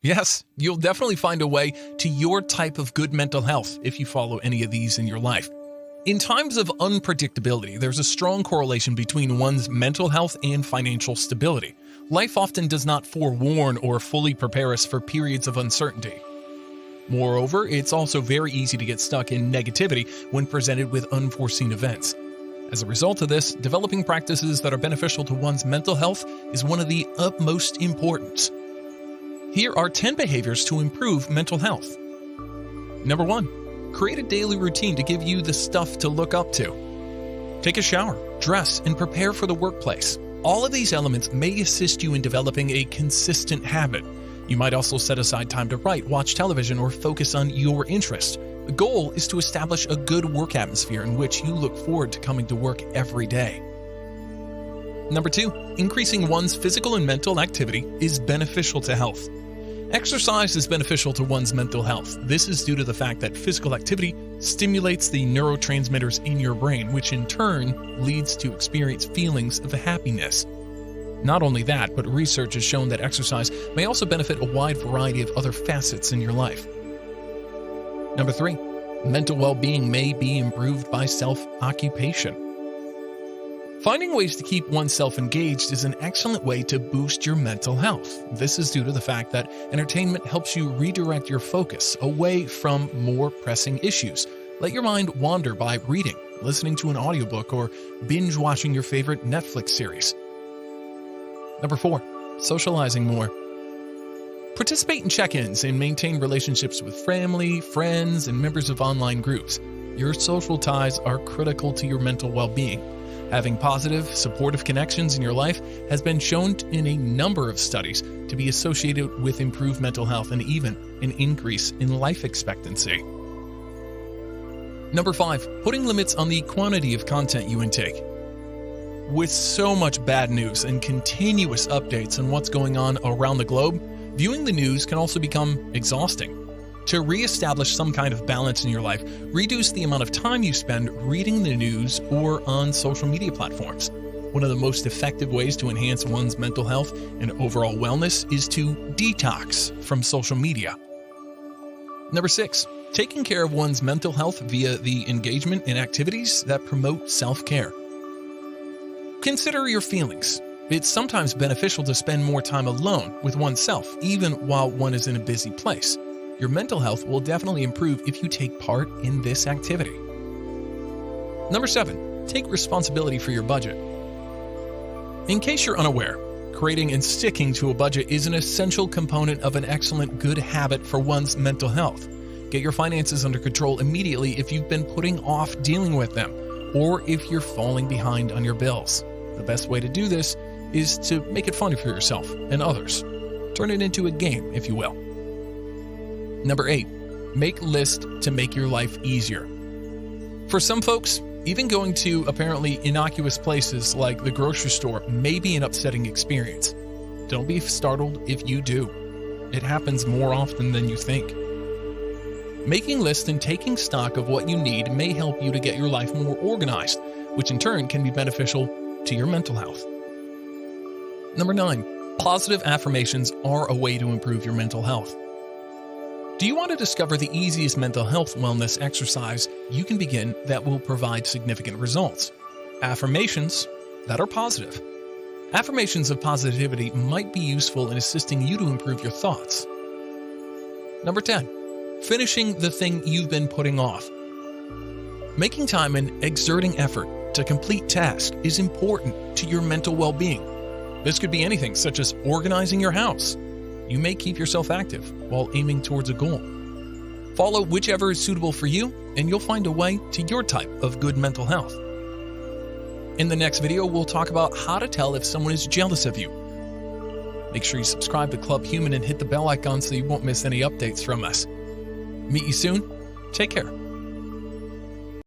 Yes, you'll definitely find a way to your type of good mental health if you follow any of these in your life. In times of unpredictability, there's a strong correlation between one's mental health and financial stability. Life often does not forewarn or fully prepare us for periods of uncertainty. Moreover, it's also very easy to get stuck in negativity when presented with unforeseen events. As a result of this, developing practices that are beneficial to one's mental health is one of the utmost importance. Here are 10 behaviors to improve mental health. Number 1. Create a daily routine to give you the stuff to look up to. Take a shower, dress, and prepare for the workplace. All of these elements may assist you in developing a consistent habit. You might also set aside time to write, watch television, or focus on your interests. The goal is to establish a good work atmosphere in which you look forward to coming to work every day. Number 2. Increasing one's physical and mental activity is beneficial to health. Exercise is beneficial to one's mental health. This is due to the fact that physical activity stimulates the neurotransmitters in your brain, which in turn leads to experience feelings of happiness. Not only that, but research has shown that exercise may also benefit a wide variety of other facets in your life. Number 3. Mental well-being may be improved by self-occupation. Finding ways to keep oneself engaged is an excellent way to boost your mental health. This is due to the fact that entertainment helps you redirect your focus away from more pressing issues. Let your mind wander by reading, listening to an audiobook, or binge watching your favorite Netflix series. Number 4. Socializing more. Participate in check-ins and maintain relationships with family, friends, and members of online groups. Your social ties are critical to your mental well-being. Having positive, supportive connections in your life has been shown in a number of studies to be associated with improved mental health and even an increase in life expectancy. Number 5. Putting limits on the quantity of content you intake. With so much bad news and continuous updates on what's going on around the globe, viewing the news can also become exhausting. To re-establish some kind of balance in your life, reduce the amount of time you spend reading the news or on social media platforms. One of the most effective ways to enhance one's mental health and overall wellness is to detox from social media. Number 6. Taking care of one's mental health via the engagement in activities that promote self-care. Consider your feelings. It's sometimes beneficial to spend more time alone with oneself, even while one is in a busy place. Your mental health will definitely improve if you take part in this activity. Number 7. Take responsibility for your budget. In case you're unaware, creating and sticking to a budget is an essential component of an excellent good habit for one's mental health. Get your finances under control immediately if you've been putting off dealing with them, or if you're falling behind on your bills. The best way to do this is to make it fun for yourself and others. Turn it into a game, if you will. Number 8. Make lists to make your life easier. For some folks, even going to apparently innocuous places like the grocery store may be an upsetting experience. Don't be startled if you do. It happens more often than you think. Making lists and taking stock of what you need may help you to get your life more organized, which in turn can be beneficial to your mental health. Number 9. Positive affirmations are a way to improve your mental health. Do you want to discover the easiest mental health wellness exercise you can begin that will provide significant results? Affirmations that are positive. Affirmations of positivity might be useful in assisting you to improve your thoughts. Number 10. Finishing the thing you've been putting off. Making time and exerting effort to complete tasks is important to your mental well-being. This could be anything such as organizing your house. You may keep yourself active while aiming towards a goal. Follow whichever is suitable for you, and you'll find a way to your type of good mental health. In the next video, we'll talk about how to tell if someone is jealous of you. Make sure you subscribe to Club Human and hit the bell icon so you won't miss any updates from us. Meet you soon. Take care.